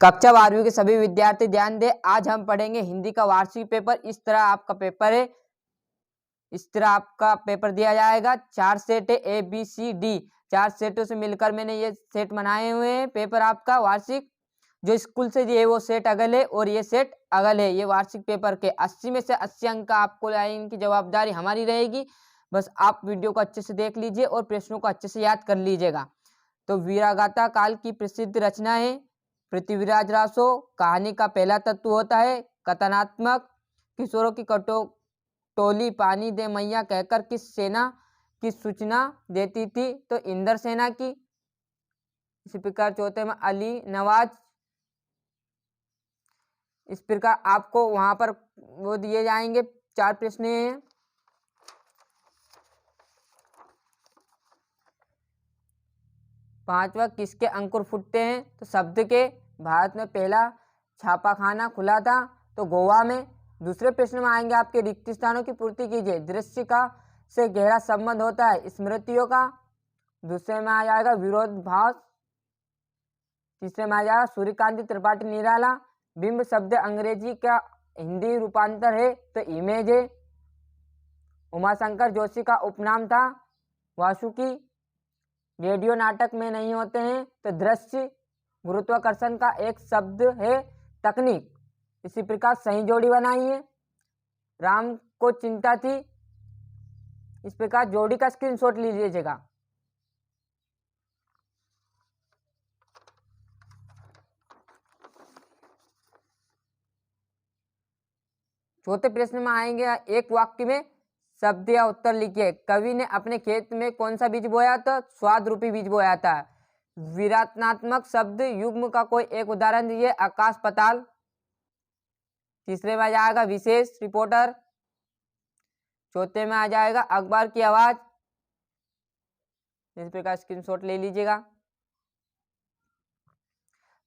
कक्षा 12वीं के सभी विद्यार्थी ध्यान दें। आज हम पढ़ेंगे हिंदी का वार्षिक पेपर। इस तरह आपका पेपर है, इस तरह आपका पेपर दिया जाएगा। 4 सेट है, ABCD 4 सेटों से मिलकर मैंने ये सेट बनाए हुए हैं। पेपर आपका वार्षिक जो स्कूल से दिए वो सेट अगल है और ये सेट अगल है। ये वार्षिक पेपर के 80 में से 80 अंक का आपको लाइन की जवाबदारी हमारी रहेगी। बस आप वीडियो को अच्छे से देख लीजिए और प्रश्नों को अच्छे से याद कर लीजिएगा। तो वीरागाथा काल की प्रसिद्ध रचना है पृथ्वीराज रासो। कहानी का पहला तत्व होता है कथनात्मक। किशोरों की टोली पानी दे मैया कहकर किस सेना की सूचना देती थी? तो इंद्र सेना की। इसी प्रकार चौथे में अली नवाज। इस प्रकार आपको वहां पर वो दिए जाएंगे। 4 प्रश्न हैं। पांचवा, किसके अंकुर फूटते हैं? तो शब्द के। भारत में पहला छापाखाना खुला था तो गोवा में। दूसरे प्रश्न में आएंगे आपके रिक्त स्थानों की पूर्ति कीजिए। दृश्य का से गहरा संबंध होता है स्मृतियों का। दूसरे में आ जाएगा विरोधाभास। तीसरे में आ जाएगा सूर्यकांति त्रिपाठी निराला। बिंब शब्द अंग्रेजी का हिंदी रूपांतर है तो इमेज है। उमाशंकर जोशी का उपनाम था वासुकी। रेडियो नाटक में नहीं होते हैं तो दृश्य। गुरुत्वाकर्षण का एक शब्द है तकनीक। इसी प्रकार सही जोड़ी बनाइए। राम को चिंता थी। इस प्रकार जोड़ी का स्क्रीनशॉट लीजिएगा। चौथे प्रश्न में आएंगे एक वाक्य में शब्द या उत्तर लिखिए। कवि ने अपने खेत में कौन सा बीज बोया था? स्वाद रूपी बीज बोया था। विराटनात्मक शब्द युग्म का कोई एक उदाहरण दीजिए। आकाश पाताल। तीसरे में आ जाएगा विशेष रिपोर्टर। चौथे में आ जाएगा अखबार की आवाज। इस प्रकार स्क्रीनशॉट ले लीजिएगा।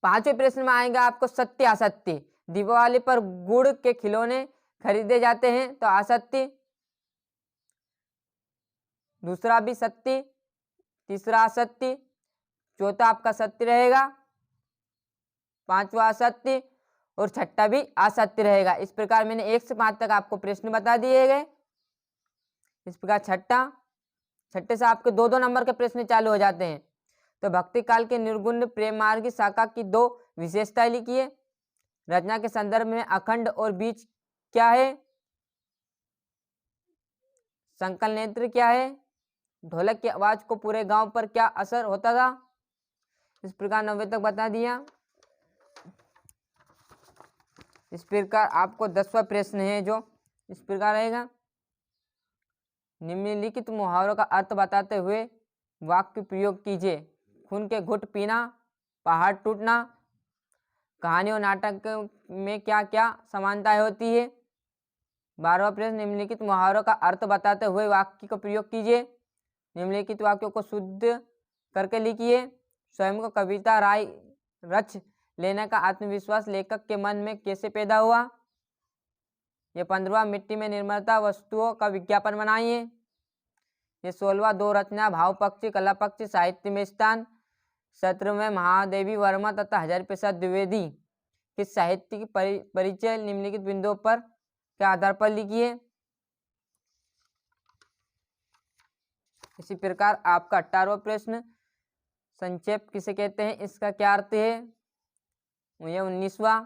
पांचवें प्रश्न में आएगा आपको सत्य असत्य। दिवाली पर गुड़ के खिलौने खरीदे जाते हैं तो असत्य। दूसरा भी सत्य, तीसरा असत्य, चौथा आपका सत्य रहेगा, पांचवा असत्य और छठा भी असत्य रहेगा। इस प्रकार मैंने 1 से 5 तक आपको प्रश्न बता दिए गए। इस प्रकार छठे से आपके 2-2 नंबर के प्रश्न चालू हो जाते हैं। तो भक्ति काल के निर्गुण प्रेम मार्ग शाखा की 2 विशेषताएं लिखिए। रचना के संदर्भ में अखंड और बीच क्या है? संकल नेत्र क्या है? ढोलक की आवाज को पूरे गांव पर क्या असर होता था? इस प्रकार 9वीं तक बता दिया। इस प्रकार आपको 10वां प्रश्न है जो इस प्रकार रहेगा। निम्नलिखित मुहावरों का अर्थ बताते हुए वाक्य प्रयोग कीजिए। खून के घुट पीना, पहाड़ टूटना। कहानी और नाटक में क्या क्या समानताएं होती है? 12वां प्रश्न, निम्नलिखित मुहावरों का अर्थ बताते हुए वाक्य का प्रयोग कीजिए। निम्नलिखित वाक्यों को शुद्ध करके लिखिए। स्वयं को कविता राय रच लेने का आत्मविश्वास लेखक के मन में कैसे पैदा हुआ? ये 15वां, मिट्टी में निर्मलता वस्तुओं का विज्ञापन बनाइए। ये 16वां, 2 रचना भाव पक्ष कला पक्ष साहित्य में स्थान। 17वें, महादेवी वर्मा तथा हजारी प्रसाद द्विवेदी के साहित्य की परिचय निम्नलिखित बिंदुओं पर के आधार पर लिखिए। इसी प्रकार आपका 18वां प्रश्न, संक्षेप किसे कहते हैं, इसका क्या अर्थ है? ये 19वां।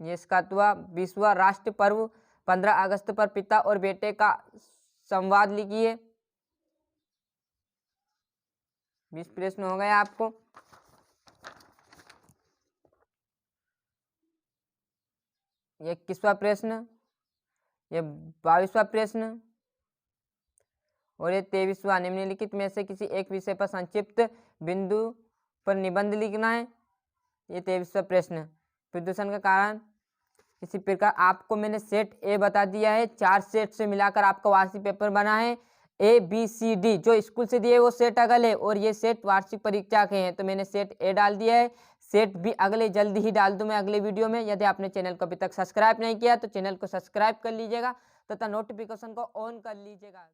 ये इसका 20वां, राष्ट्र पर्व 15 अगस्त पर पिता और बेटे का संवाद लिखिए। 20 प्रश्न हो गए आपको। ये 21वां प्रश्न, ये 22वां प्रश्न और ये 23वां। निम्नलिखित में से किसी एक विषय पर संक्षिप्त बिंदु पर निबंध लिखना है। ये 23वां प्रश्न, प्रदूषण का कारण। इसी प्रकार आपको मैंने सेट ए बता दिया है। 4 सेट से मिलाकर आपका वार्षिक पेपर बना है। ABCD जो स्कूल से दिए वो सेट अगल है और ये सेट वार्षिक परीक्षा के हैं तो मैंने सेट ए डाल दिया है। सेट भी अगले जल्दी ही डाल दूं मैं अगले वीडियो में। यदि आपने चैनल को अभी तक सब्सक्राइब नहीं किया तो चैनल को सब्सक्राइब कर लीजिएगा तथा नोटिफिकेशन को ऑन कर लीजिएगा।